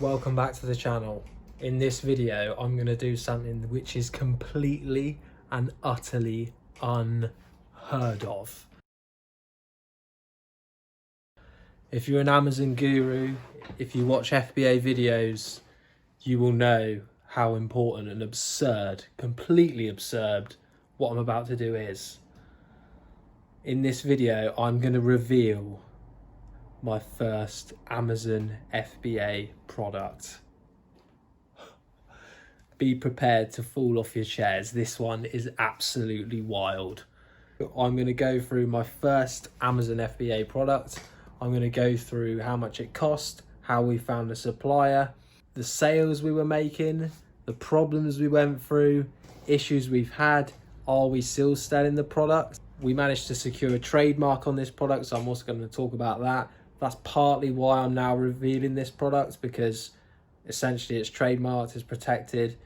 Welcome back to the channel. In this video I'm going to do something which is completely and utterly unheard of. If you're an Amazon guru, if you watch FBA videos, you will know how important and absurd, completely absurd, what I'm about to do is. In this video I'm going to reveal my first Amazon FBA product. Be prepared to fall off your chairs. This one is absolutely wild. I'm going to go through my first Amazon FBA product. I'm going to go through how much it cost, how we found a supplier, the sales we were making, the problems we went through, issues we've had, are we still selling the product? We managed to secure a trademark on this product, so I'm also going to talk about that. That's partly why I'm now revealing this product, because essentially it's trademarked, it's protected.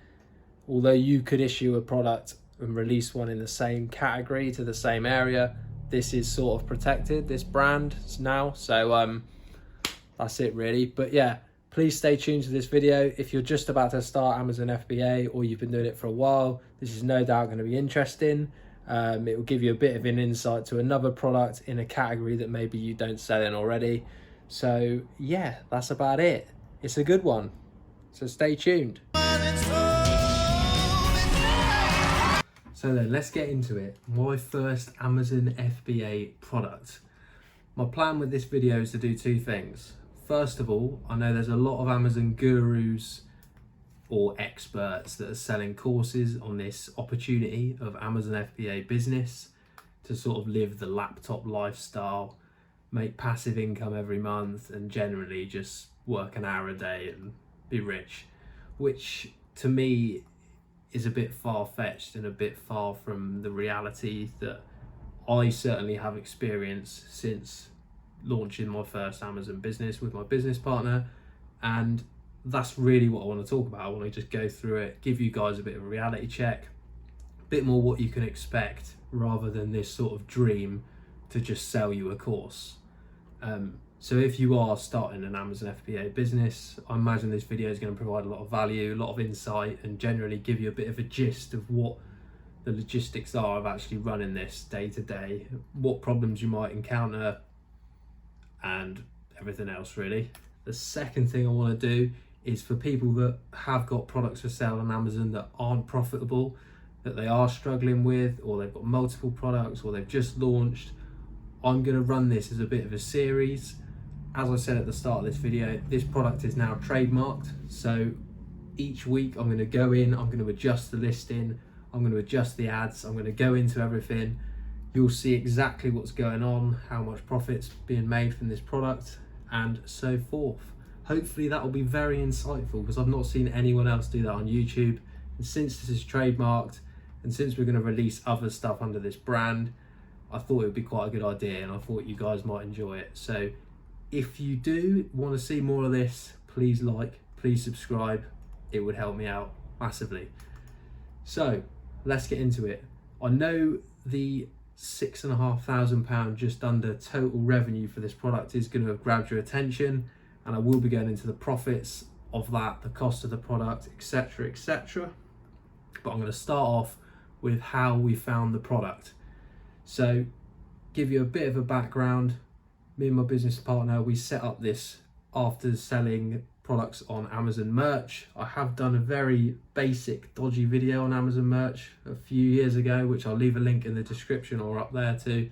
Although you could issue a product and release one in the same category to the same area, this is sort of protected, this brand now. So that's it really. But yeah, please stay tuned to this video. If you're just about to start Amazon FBA or you've been doing it for a while, this is no doubt going to be interesting. It will give you a bit of an insight to another product in a category that maybe you don't sell in already. So yeah, that's about it. It's a good one, so stay tuned. So then let's get into it. My first Amazon FBA product. My plan with this video is to do two things. First of all, I know there's a lot of Amazon gurus or experts that are selling courses on this opportunity of Amazon FBA business to sort of live the laptop lifestyle, make passive income every month, and generally just work an hour a day and be rich, which to me is a bit far-fetched and a bit far from the reality that I certainly have experienced since launching my first Amazon business with my business partner. And that's really what I want to talk about. I want to just go through it, give you guys a bit of a reality check, a bit more what you can expect rather than this sort of dream to just sell you a course. So if you are starting an Amazon FBA business, I imagine this video is going to provide a lot of value, a lot of insight, and generally give you a bit of a gist of what the logistics are of actually running this day to day, what problems you might encounter, and everything else really. The second thing I want to do is for people that have got products for sale on Amazon that aren't profitable, that they are struggling with, or they've got multiple products, or they've just launched. I'm going to run this as a bit of a series. As I said at the start of this video, this product is now trademarked. So each week I'm going to go in, I'm going to adjust the listing, I'm going to adjust the ads, I'm going to go into everything. You'll see exactly what's going on, how much profit's being made from this product, and so forth. Hopefully that will be very insightful, because I've not seen anyone else do that on YouTube. And since this is trademarked, and since we're going to release other stuff under this brand, I thought it would be quite a good idea, and I thought you guys might enjoy it. So if you do want to see more of this, please like, please subscribe. It would help me out massively. So let's get into it. I know the £6,500 just under total revenue for this product is going to have grabbed your attention, and I will be going into the profits of that, the cost of the product, etc, etc. But I'm going to start off with how we found the product. So give you a bit of a background. Me and my business partner, we set up this after selling products on Amazon Merch. I have done a very basic dodgy video on Amazon Merch a few years ago, which I'll leave a link in the description or up there too.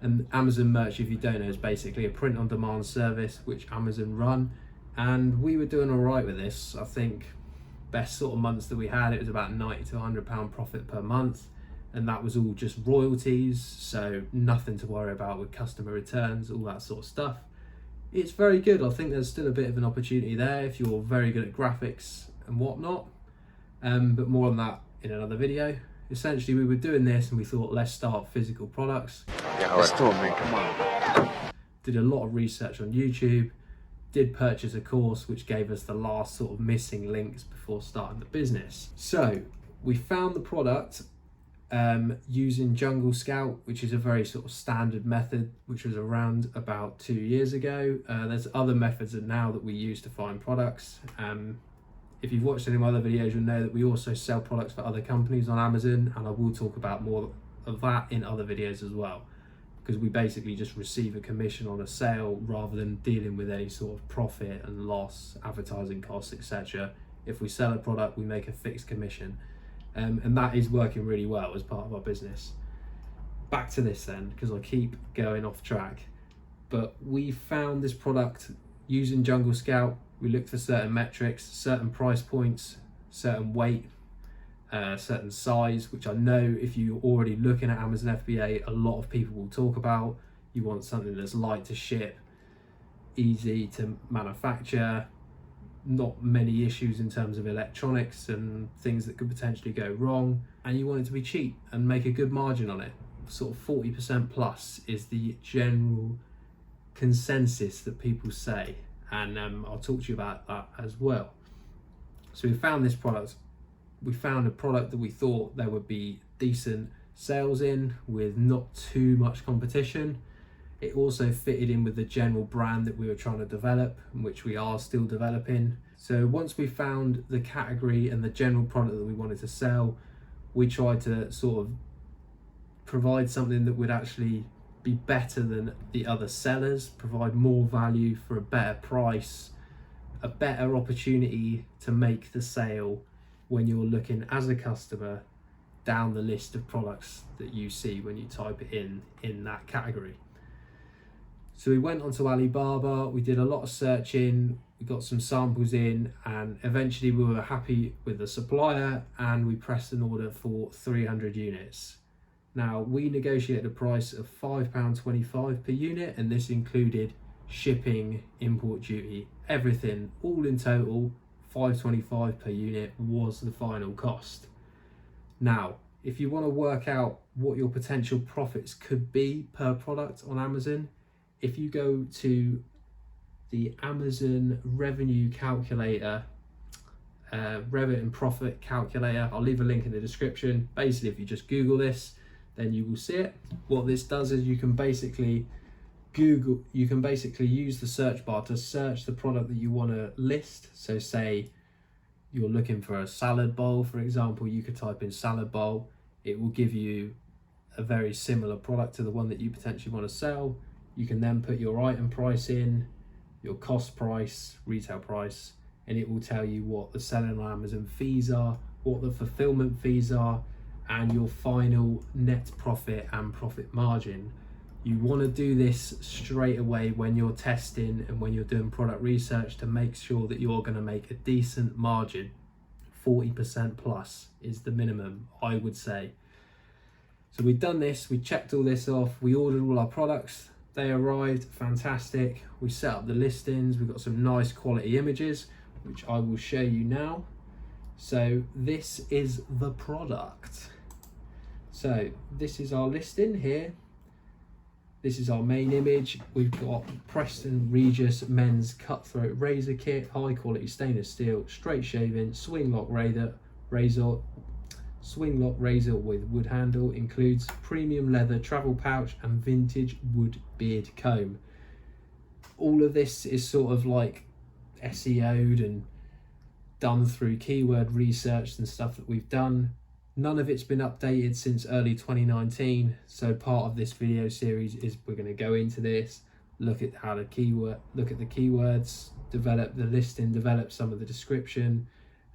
And Amazon Merch, if you don't know, is basically a print on demand service which Amazon run, and we were doing all right with this. I think best sort of months that we had, it was about £90 to £100 profit per month, and that was all just royalties, so nothing to worry about with customer returns, all that sort of stuff. It's very good. I think there's still a bit of an opportunity there if you're very good at graphics and whatnot, but more on that in another video. Essentially, we were doing this and we thought, let's start physical products. Yeah, let's do it, man. Come on. Did a lot of research on YouTube, did purchase a course which gave us the last sort of missing links before starting the business. So we found the product. using Jungle Scout, which is a very sort of standard method, which was around about 2 years ago. There's other methods now that we use to find products. If you've watched any of my other videos, you'll know that we also sell products for other companies on Amazon, and I will talk about more of that in other videos as well, because we basically just receive a commission on a sale rather than dealing with any sort of profit and loss, advertising costs, etc. If we sell a product, we make a fixed commission, and that is working really well as part of our business. Back to this then, because I keep going off track, but we found this product using Jungle Scout. We looked for certain metrics, certain price points, certain weight, certain size, which I know if you're already looking at Amazon FBA, a lot of people will talk about. You want something that's light to ship, easy to manufacture, not many issues in terms of electronics and things that could potentially go wrong, and you want it to be cheap and make a good margin on it. Sort of 40% plus is the general consensus that people say, and I'll talk to you about that as well. So we found this product. We found a product that we thought there would be decent sales in with not too much competition. It also fitted in with the general brand that we were trying to develop, which we are still developing. So once we found the category and the general product that we wanted to sell, we tried to sort of provide something that would actually be better than the other sellers, provide more value for a better price, a better opportunity to make the sale when you're looking as a customer down the list of products that you see when you type it in that category. So we went onto Alibaba, we did a lot of searching, we got some samples in, and eventually we were happy with the supplier and we pressed an order for 300 units. Now we negotiated a price of £5.25 per unit, and this included shipping, import duty, everything, all in total. £5.25 per unit was the final cost. Now, if you want to work out what your potential profits could be per product on Amazon, if you go to the Amazon revenue calculator, revenue and profit calculator, I'll leave a link in the description. Basically, if you just Google this, then you will see it. What this does is you can basically use the search bar to search the product that you want to list. So say you're looking for a salad bowl, for example, you could type in salad bowl. It will give you a very similar product to the one that you potentially want to sell. You can then put your item price in, your cost price, retail price, and it will tell you what the selling on Amazon fees are, what the fulfillment fees are, and your final net profit and profit margin. You want to do this straight away when you're testing and when you're doing product research to make sure that you're going to make a decent margin. 40% plus is the minimum, I would say. So we've done this, we checked all this off, we ordered all our products, they arrived, fantastic. We set up the listings, we've got some nice quality images, which I will show you now. So this is the product. So this is our listing here. This is our main image. We've got Preston Regis men's cutthroat razor kit, high quality stainless steel, straight shaving, swing lock razor with wood handle, includes premium leather travel pouch and vintage wood beard comb. All of this is sort of like SEO'd and done through keyword research and stuff that we've done. None of it's been updated since early 2019, so part of this video series is we're going to go into this, look at the keywords, develop the listing, develop some of the description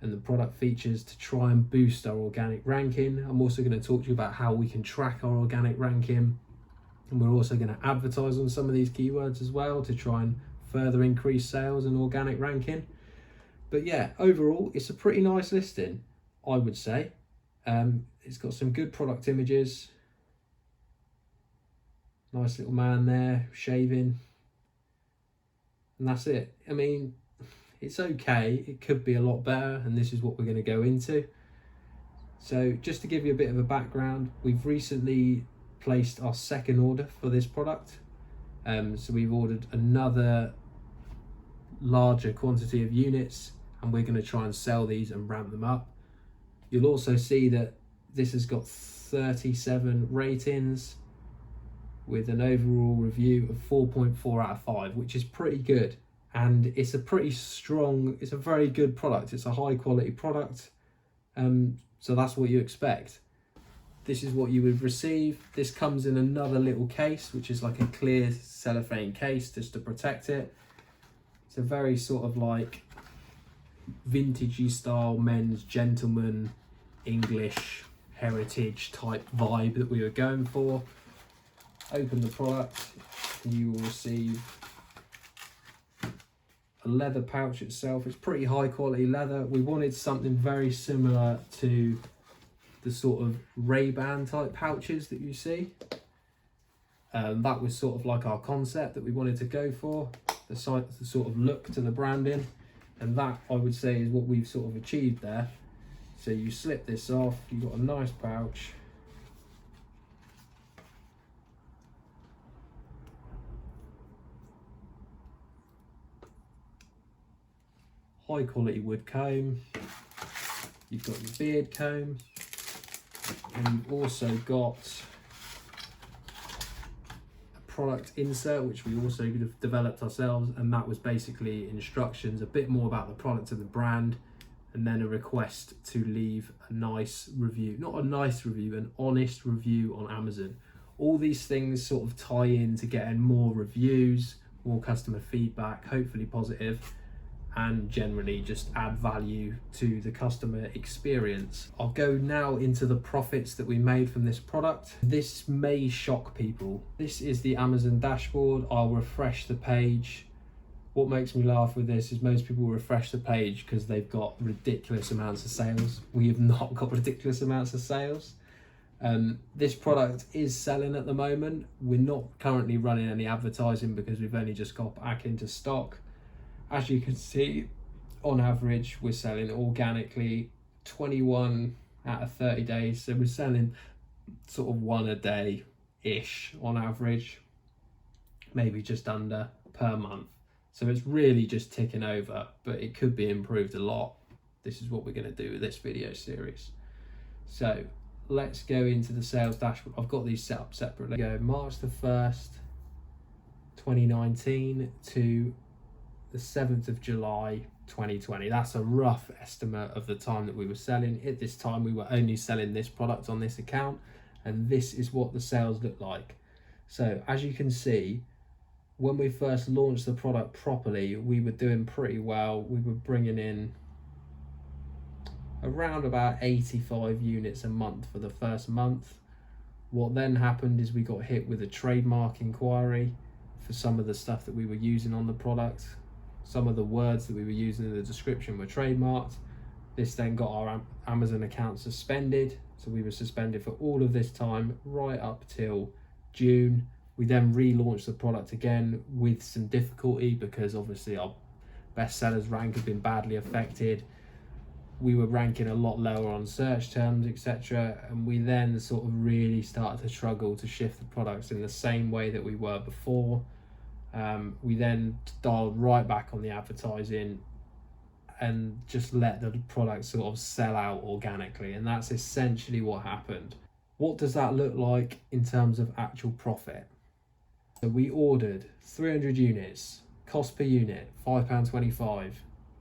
and the product features to try and boost our organic ranking. I'm also going to talk to you about how we can track our organic ranking, and we're also going to advertise on some of these keywords as well to try and further increase sales and organic ranking. But yeah, overall it's a pretty nice listing, I would say. It's got some good product images. Nice little man there shaving, and that's it. I mean, it's okay, it could be a lot better, and this is what we're going to go into. So just to give you a bit of a background, we've recently placed our second order for this product. So we've ordered another larger quantity of units, and we're going to try and sell these and ramp them up. You'll also see that This has got 37 ratings with an overall review of 4.4 out of 5, which is pretty good. And it's a pretty strong, it's a very good product. It's a high quality product. So that's what you expect. This is what you would receive. This comes in another little case, which is like a clear cellophane case just to protect it. It's a very sort of like vintagey style men's gentleman English heritage type vibe that we were going for. Open the product and you will receive a leather pouch itself. It's pretty high quality leather. We wanted something very similar to the sort of Ray-Ban type pouches that you see. That was sort of like our concept that we wanted to go for, the sort of look to the branding, and that I would say is what we've sort of achieved there. So you slip this off, you've got a nice pouch. High quality wood comb. You've got your beard comb, and you've also got a product insert which we also developed ourselves, and that was basically instructions, a bit more about the product and the brand, and then a request to leave a nice review, not a nice review, an honest review on Amazon. All these things sort of tie in to getting more reviews, more customer feedback, hopefully positive, and generally just add value to the customer experience. I'll go now into the profits that we made from this product. This may shock people. This is the Amazon dashboard. I'll refresh the page. What makes me laugh with this is most people refresh the page because they've got ridiculous amounts of sales. We have not got ridiculous amounts of sales. This product is selling at the moment. We're not currently running any advertising because we've only just got back into stock. As you can see, on average, we're selling organically 21 out of 30 days. So we're selling sort of one a day-ish on average, maybe just under per month. So it's really just ticking over, but it could be improved a lot. This is what we're going to do with this video series. So let's go into the sales dashboard. I've got these set up separately. Go March the 1st, 2019 to the 7th of July 2020. That's a rough estimate of the time that we were selling. At this time we were only selling this product on this account, and this is what the sales look like. So as you can see, when we first launched the product properly, we were doing pretty well. We were bringing in around about 85 units a month for the first month. What then happened is we got hit with a trademark inquiry for some of the stuff that we were using on the product. Some of the words that we were using in the description were trademarked. This then got our Amazon account suspended. So we were suspended for all of this time, right up till June. We then relaunched the product again with some difficulty because obviously our bestsellers rank had been badly affected. We were ranking a lot lower on search terms, etc. And we then sort of really started to struggle to shift the products in the same way that we were before. We then dialed right back on the advertising and just let the product sort of sell out organically, and that's essentially what happened. What does that look like in terms of actual profit? So we ordered 300 units, cost per unit £5.25,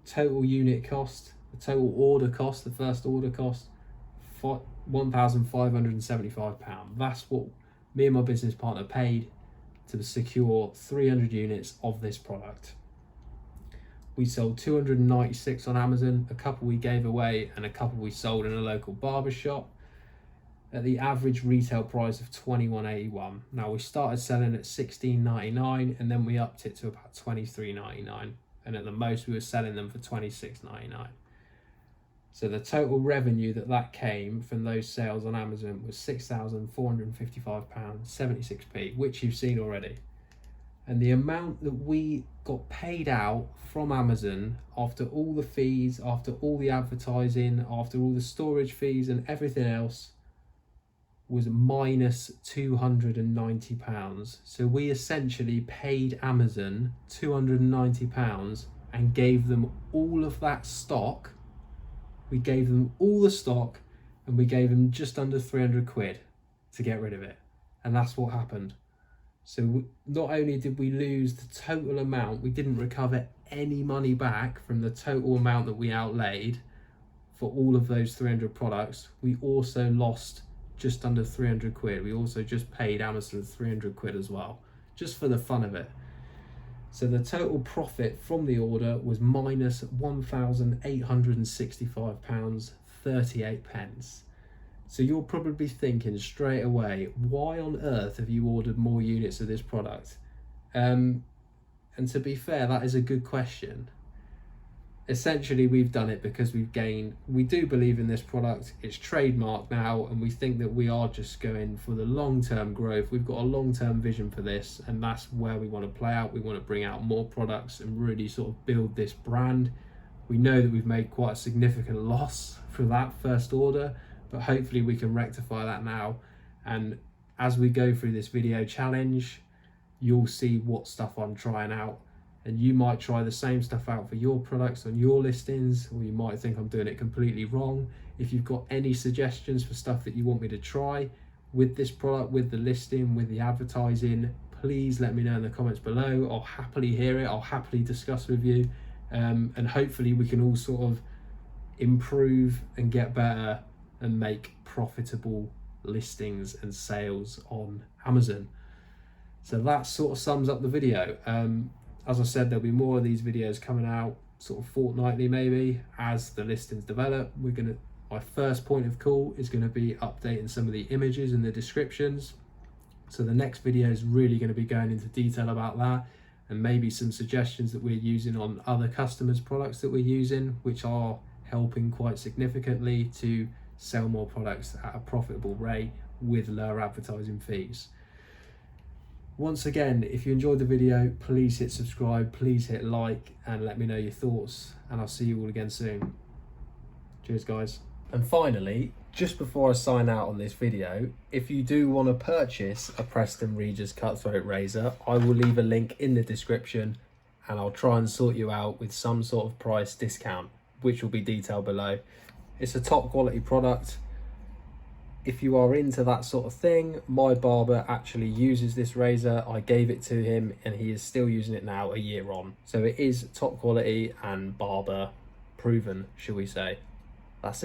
total unit cost, the total order cost, the first order cost £1,575. That's what me and my business partner paid to secure 300 units of this product. We sold 296 on Amazon, a couple we gave away and a couple we sold in a local barber shop at the average retail price of $21.81. Now we started selling at $16.99 and then we upped it to about $23.99, and at the most we were selling them for $26.99. So the total revenue that came from those sales on Amazon was £6,455.76, which you've seen already. And the amount that we got paid out from Amazon after all the fees, after all the advertising, after all the storage fees and everything else was minus £290. So we essentially paid Amazon £290 and gave them all of that stock. We gave them all the stock and we gave him just under 300 quid to get rid of it. And that's what happened. So not only did we lose the total amount, we didn't recover any money back from the total amount that we outlaid for all of those 300 products, we also lost just under 300 quid. We also just paid Amazon 300 quid as well, just for the fun of it. So the total profit from the order was minus £1,865.38. So you're probably thinking straight away, why on earth have you ordered more units of this product? And to be fair, that is a good question. Essentially, we've done it because we do believe in this product. It's trademarked now, and we think that we are just going for the long-term growth. We've got a long-term vision for this, and that's where we want to play out. We want to bring out more products and really sort of build this brand. We know that we've made quite a significant loss for that first order, but hopefully we can rectify that now. And as we go through this video challenge, you'll see what stuff I'm trying out, and you might try the same stuff out for your products on your listings, or you might think I'm doing it completely wrong. If you've got any suggestions for stuff that you want me to try with this product, with the listing, with the advertising, please let me know in the comments below. I'll happily hear it. I'll happily discuss with you, and hopefully we can all sort of improve and get better and make profitable listings and sales on Amazon. So that sort of sums up the video. As I said, there'll be more of these videos coming out sort of fortnightly maybe as the listings develop. My first point of call is going to be updating some of the images and the descriptions. So the next video is really going to be going into detail about that, and maybe some suggestions that we're using on other customers' products that we're using, which are helping quite significantly to sell more products at a profitable rate with lower advertising fees. Once again, if you enjoyed the video, please hit subscribe, please hit like, and let me know your thoughts, and I'll see you all again soon. Cheers, guys. And finally, just before I sign out on this video, if you do want to purchase a Preston Regis Cutthroat razor, I will leave a link in the description, and I'll try and sort you out with some sort of price discount, which will be detailed below. It's a top quality product. If you are into that sort of thing, my barber actually uses this razor. I gave it to him and he is still using it now a year on. So it is top quality and barber proven, shall we say. That's it.